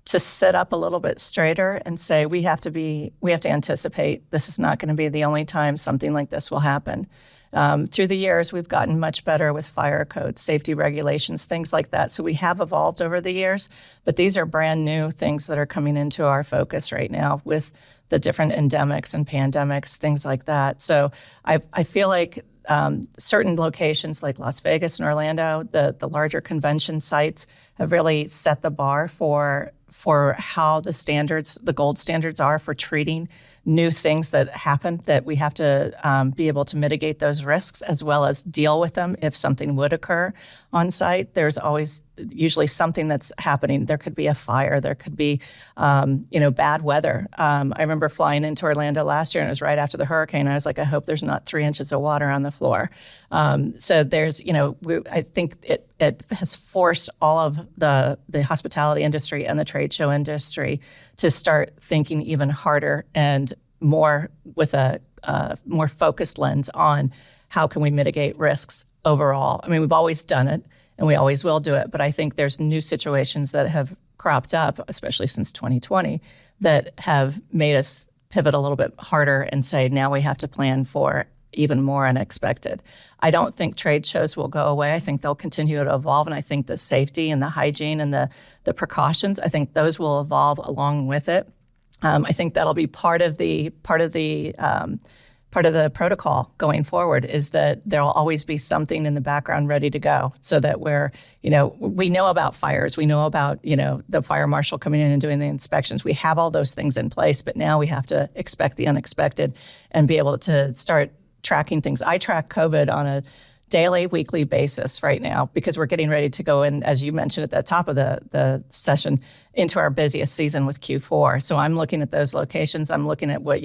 to sit up a little bit straighter and say, we have to anticipate this is not going to be the only time something like this will happen. Through the years, we've gotten much better with fire codes, safety regulations, things like that. So we have evolved over the years, but these are brand new things that are coming into our focus right now with the different endemics and pandemics, things like that. So I feel like certain locations like Las Vegas and Orlando, the larger convention sites have really set the bar for how the gold standards are for treating new things that happen, that we have to be able to mitigate those risks as well as deal with them if something would occur on site. There's always usually something that's happening. There could be a fire. There could be, bad weather. I remember flying into Orlando last year, and it was right after the hurricane. I was like, I hope there's not 3 inches of water on the floor. So there's, I think it has forced all of the hospitality industry and the trade show industry to start thinking even harder and more with a more focused lens on how can we mitigate risks overall. I mean, we've always done it and we always will do it, but I think there's new situations that have cropped up, especially since 2020, that have made us pivot a little bit harder and say, now we have to plan for even more unexpected. I don't think trade shows will go away. I think they'll continue to evolve, and I think the safety and the hygiene and the precautions, I think those will evolve along with it. I think that'll be part of the protocol going forward, is that there'll always be something in the background ready to go, so that we know about fires, we know about the fire marshal coming in and doing the inspections. We have all those things in place, but now we have to expect the unexpected and be able to start tracking things. I track COVID on a daily, weekly basis right now because we're getting ready to go in, as you mentioned at the top of the session, into our busiest season with Q4. So I'm looking at those locations. I'm looking at what,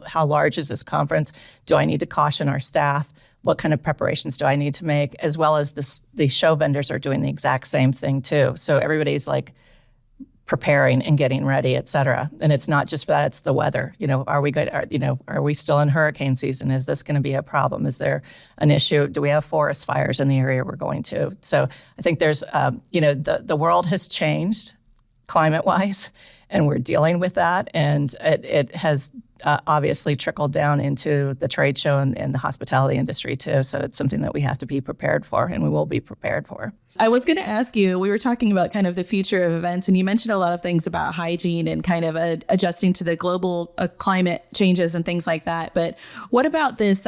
how large is this conference? Do I need to caution our staff? What kind of preparations do I need to make? As well as the show vendors are doing the exact same thing too. So everybody's like preparing and getting ready, et cetera. And it's not just that, it's the weather. Are we good? Are we still in hurricane season? Is this going to be a problem? Is there an issue? Do we have forest fires in the area we're going to? So I think there's, the world has changed climate-wise, and we're dealing with that. And it has obviously trickled down into the trade show and the hospitality industry too. So it's something that we have to be prepared for, and we will be prepared for. I was going to ask you, we were talking about kind of the future of events, and you mentioned a lot of things about hygiene and kind of adjusting to the global climate changes and things like that. But what about this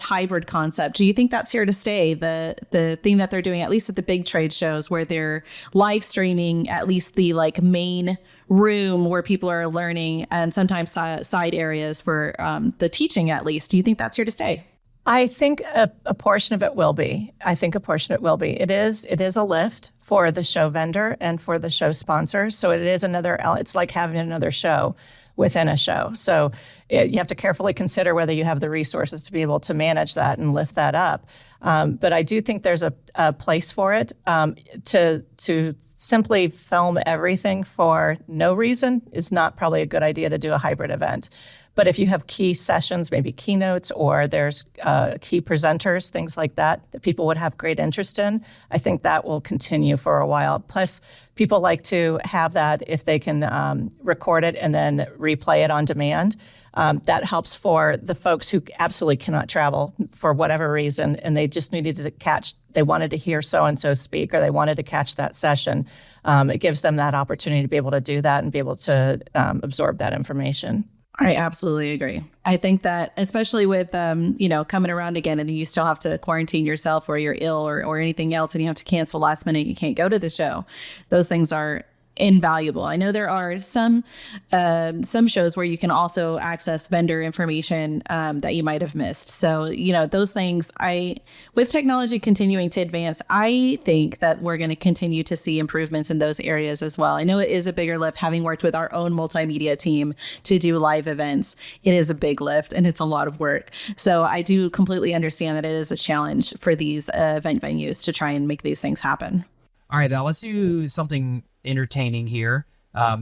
hybrid concept? Do you think that's here to stay? The thing that they're doing, at least at the big trade shows, where they're live streaming at least the main room where people are learning, and sometimes side areas for the teaching, at least. Do you think that's here to stay? I think a portion of it will be. It is a lift for the show vendor and for the show sponsors. So it is it's like having another show within a show. So you have to carefully consider whether you have the resources to be able to manage that and lift that up. But I do think there's a place for it. To simply film everything for no reason is not probably a good idea to do a hybrid event. But if you have key sessions, maybe keynotes, or there's key presenters, things like that people would have great interest in, I think that will continue for a while. Plus, people like to have that if they can record it and then replay it on demand. That helps for the folks who absolutely cannot travel for whatever reason, and they just needed to they wanted to hear so-and-so speak, or they wanted to catch that session. It gives them that opportunity to be able to do that and be able to absorb that information. I absolutely agree. I think that especially with, coming around again, and then you still have to quarantine yourself, or you're ill or anything else, and you have to cancel last minute, you can't go to the show. Those things are invaluable. I know there are some shows where you can also access vendor information that you might have missed. So, those things, with technology continuing to advance, I think that we're going to continue to see improvements in those areas as well. I know it is a bigger lift, having worked with our own multimedia team to do live events. It is a big lift and it's a lot of work. So I do completely understand that it is a challenge for these event venues to try and make these things happen. All right, Val, let's do something entertaining here.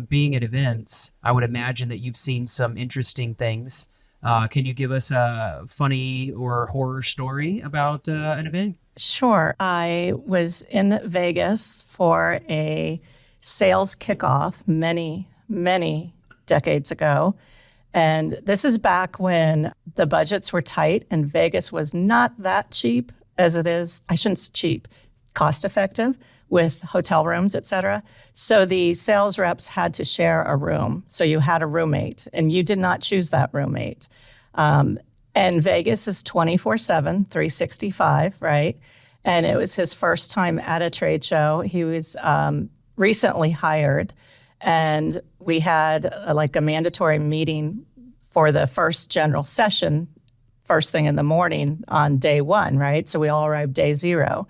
Being at events, I would imagine that you've seen some interesting things. Can you give us a funny or horror story about an event? Sure. I was in Vegas for a sales kickoff many, many decades ago. And this is back when the budgets were tight and Vegas was not that cheap as it is. I shouldn't say cheap, cost effective with hotel rooms, et cetera. So the sales reps had to share a room. So you had a roommate and you did not choose that roommate. And Vegas is 24/7, 365, right? And it was his first time at a trade show. He was recently hired. And we had a mandatory meeting for the first general session, first thing in the morning on day one, right? So we all arrived day 0.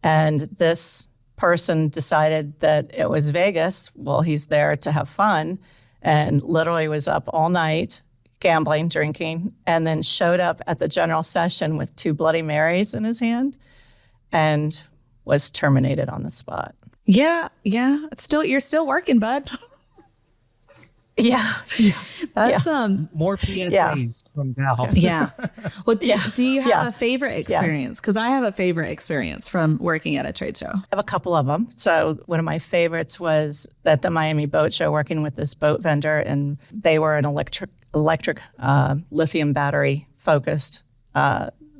And this person decided that it was Vegas. Well, he's there to have fun and literally was up all night gambling, drinking, and then showed up at the general session with 2 Bloody Marys in his hand and was terminated on the spot. Yeah. You're still working, bud. Yeah. That's More PSAs from Val. Yeah. Well, do you have Yeah. a favorite experience? Because I have a favorite experience from working at a trade show. I have a couple of them. So one of my favorites was at the Miami Boat Show, working with this boat vendor, and they were an electric lithium battery focused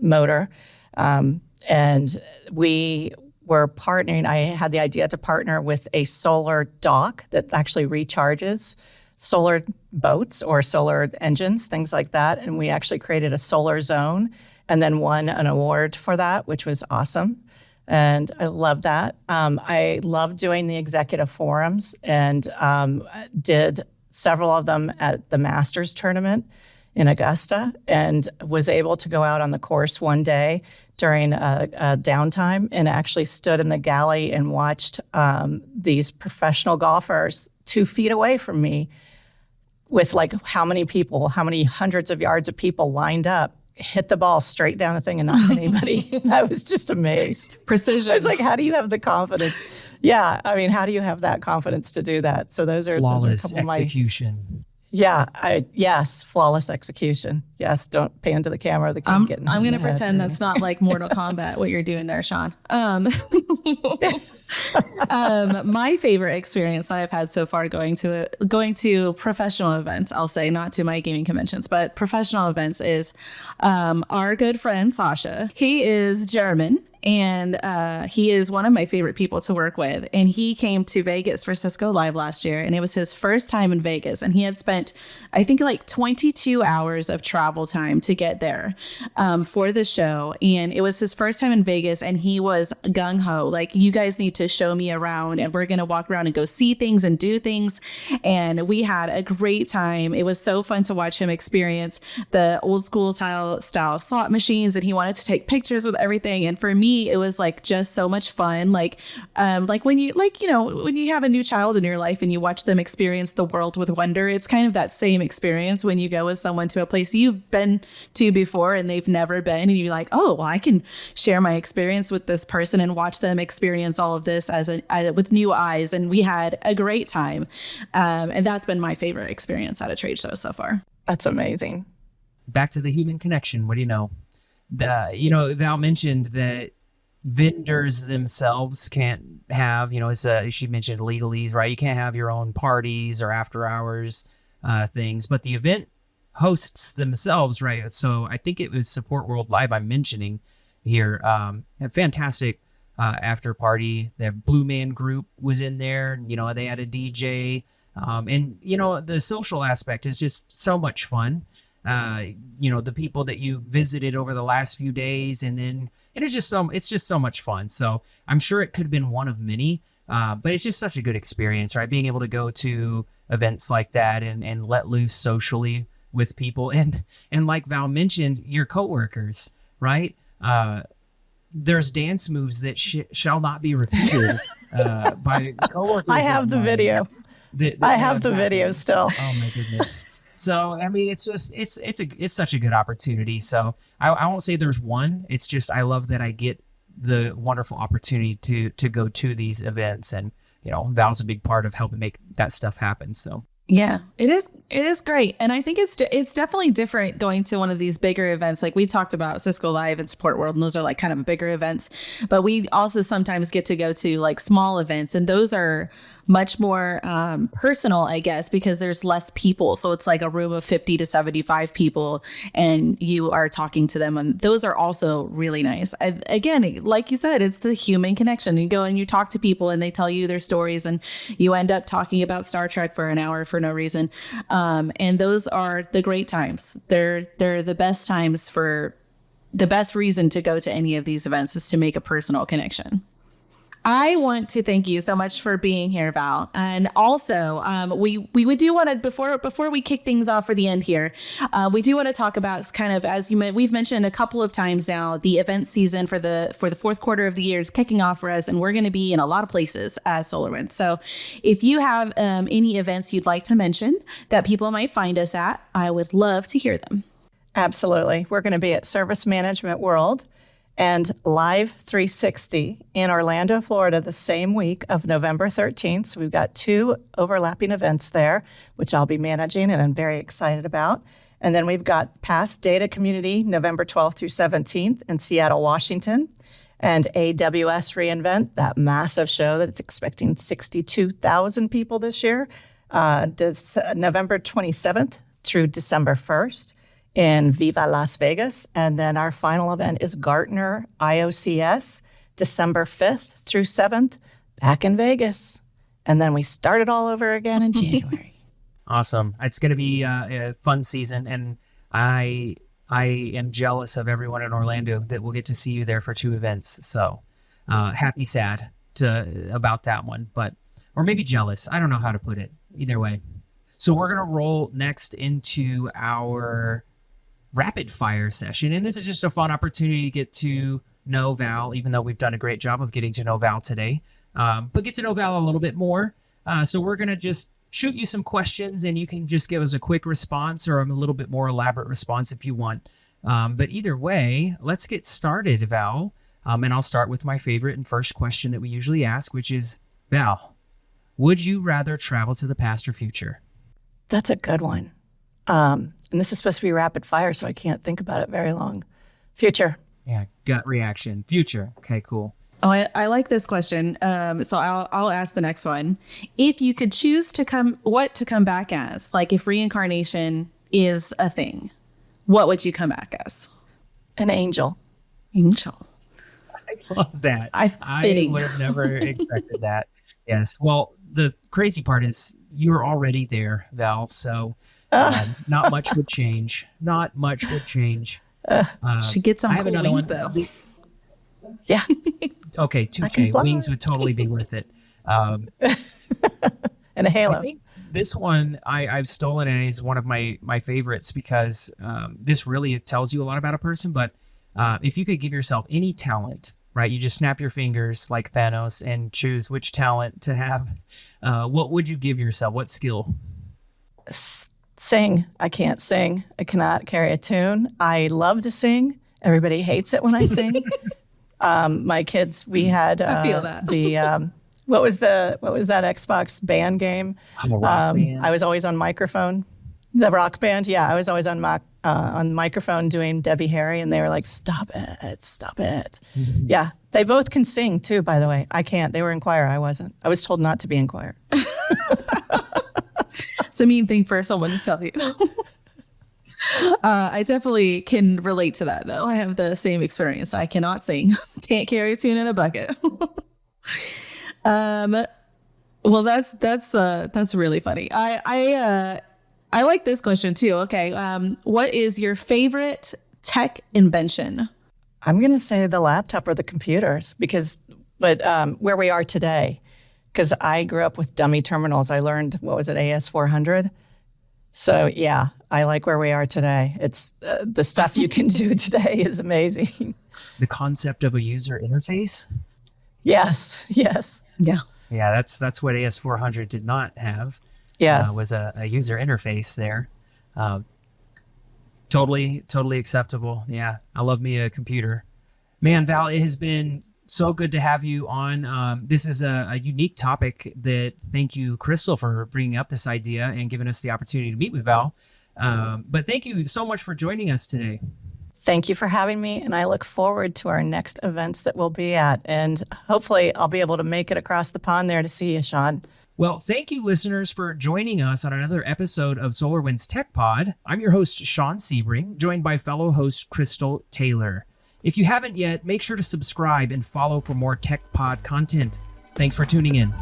motor, and we were partnering. I had the idea to partner with a solar dock that actually recharges solar boats or solar engines, things like that. And we actually created a solar zone and then won an award for that, which was awesome. And I love that. I love doing the executive forums and did several of them at the Masters tournament in Augusta and was able to go out on the course one day during a downtime and actually stood in the galley and watched these professional golfers 2 feet away from me with how many hundreds of yards of people lined up, hit the ball straight down the thing and not hit anybody. I was just amazed. Precision. I was like, how do you have the confidence? Yeah, I mean, how do you have that confidence to do that? So those are Flawless a couple execution. Yes, flawless execution. Yes, don't pan to the camera. The I'm getting going to pretend that's not like Mortal Kombat, what you're doing there, Sean. My favorite experience I've had so far going to professional events, I'll say, not to my gaming conventions, but professional events, is our good friend Sasha. He is German. And he is one of my favorite people to work with. And he came to Vegas for Cisco Live last year. And it was his first time in Vegas. And he had spent, I think, 22 hours of travel time to get there for the show. And it was his first time in Vegas. And he was gung-ho. You guys need to show me around. And we're going to walk around and go see things and do things. And we had a great time. It was so fun to watch him experience the old school style slot machines. And he wanted to take pictures with everything. And for me, it was just so much fun. When you have a new child in your life and you watch them experience the world with wonder, it's kind of that same experience when you go with someone to a place you've been to before and they've never been, and you're like, oh, well, I can share my experience with this person and watch them experience all of this with new eyes. And we had a great time. And that's been my favorite experience at a trade show so far. That's amazing. Back to the human connection. What do you know? Val mentioned that vendors themselves can't have, she mentioned legalese, right? You can't have your own parties or after hours things, but the event hosts themselves, right? So I think it was Support World Live I'm mentioning here. A fantastic after party. The Blue Man Group was in there. They had a DJ. And the social aspect is just so much fun. The people that you visited over the last few days, and it's just so much fun. So I'm sure it could have been one of many, but it's just such a good experience, right? Being able to go to events like that and let loose socially with people. And like Val mentioned, your coworkers, right? There's dance moves that shall not be repeated by coworkers. I have the video. I have the video still. Oh my goodness. So, I mean, it's such a good opportunity. So I won't say there's one. It's just, I love that I get the wonderful opportunity to go to these events, and, Val's a big part of helping make that stuff happen. So yeah, it is It is great. And I think it's definitely different going to one of these bigger events. Like we talked about Cisco Live and Support World, and those are like kind of bigger events. But we also sometimes get to go to like small events, and those are much more personal, I guess, because there's less people. So it's like a room of 50 to 75 people, and you are talking to them. And those are also really nice. Again, like you said, it's the human connection. You go and you talk to people, and they tell you their stories, and you end up talking about Star Trek for an hour for no reason. And those are the great times. They're the best times. For the best reason to go to any of these events is to make a personal connection. I want to thank you so much for being here, Val. And also, we do want to, before we kick things off for the end here, we do want to talk about kind of, as we've mentioned a couple of times now, the event season for the fourth quarter of the year is kicking off for us, and we're going to be in a lot of places as SolarWinds. So if you have any events you'd like to mention that people might find us at, I would love to hear them. Absolutely. We're going to be at Service Management World and Live 360 in Orlando, Florida, the same week of November 13th. So we've got 2 overlapping events there, which I'll be managing and I'm very excited about. And then we've got Past Data Community, November 12th through 17th in Seattle, Washington. And AWS reInvent, that massive show that's expecting 62,000 people this year, does November 27th through December 1st. In Viva Las Vegas. And then our final event is Gartner IOCS, December 5th through 7th, back in Vegas. And then we start it all over again in January. Awesome. It's going to be a fun season, and I am jealous of everyone in Orlando that will get to see you there for 2 events. So happy, sad about that one, or maybe jealous. I don't know how to put it. Either way. So we're going to roll next into our rapid fire session. And this is just a fun opportunity to get to know Val, even though we've done a great job of getting to know Val today, but get to know Val a little bit more. So we're going to just shoot you some questions, and you can just give us a quick response or a little bit more elaborate response if you want. But either way, let's get started, Val. And I'll start with my favorite and first question that we usually ask, which is, Val, would you rather travel to the past or future? That's a good one. And this is supposed to be rapid fire, so I can't think about it very long. Future. Yeah, gut reaction. Future. Okay, cool. Oh, I like this question. So I'll ask the next one. If you could choose to come back as, like if reincarnation is a thing, what would you come back as? An angel. Angel. I love that. I would have never expected that. Yes. Well, the crazy part is you're already there, Val. So not much would change. Not much would change. She gets on cool wings, though. Yeah. Okay, 2K. Wings would totally be worth it. And a halo. I think this one I've stolen, and is one of my favorites because this really tells you a lot about a person. But if you could give yourself any talent, right? You just snap your fingers like Thanos and choose which talent to have. What would you give yourself? What skill? Sing. I can't sing. I cannot carry a tune. I love to sing. Everybody hates it when I sing. My kids, we had I feel that. the what was that Xbox band game? Band. I was always on microphone. The Rock Band, yeah, I was always on microphone doing Debbie Harry, and they were like, "Stop it, stop it." Mm-hmm. Yeah, they both can sing too. By the way, I can't. They were in choir. I wasn't. I was told not to be in choir. It's a mean thing for someone to tell you. I definitely can relate to that, though. I have the same experience. I cannot sing. Can't carry a tune in a bucket. Well, that's really funny. I like this question too. Okay, what is your favorite tech invention? I'm going to say the laptop or the computers but where we are today, because I grew up with dummy terminals. I learned, what was it, AS400? So yeah, I like where we are today. It's the stuff you can do today is amazing. The concept of a user interface? Yes. Yeah. Yeah, that's what AS400 did not have. Yes. Was a user interface there. Totally acceptable. Yeah, I love me a computer. Man, Val, it has been So good to have you on. This is a unique topic that thank you, Crystal, for bringing up this idea and giving us the opportunity to meet with Val. But thank you so much for joining us today. Thank you for having me, and I look forward to our next events that we'll be at. And hopefully I'll be able to make it across the pond there to see you, Sean. Well, thank you, listeners, for joining us on another episode of SolarWinds TechPod. I'm your host, Sean Sebring, joined by fellow host Crystal Taylor. If you haven't yet, make sure to subscribe and follow for more TechPod content. Thanks for tuning in.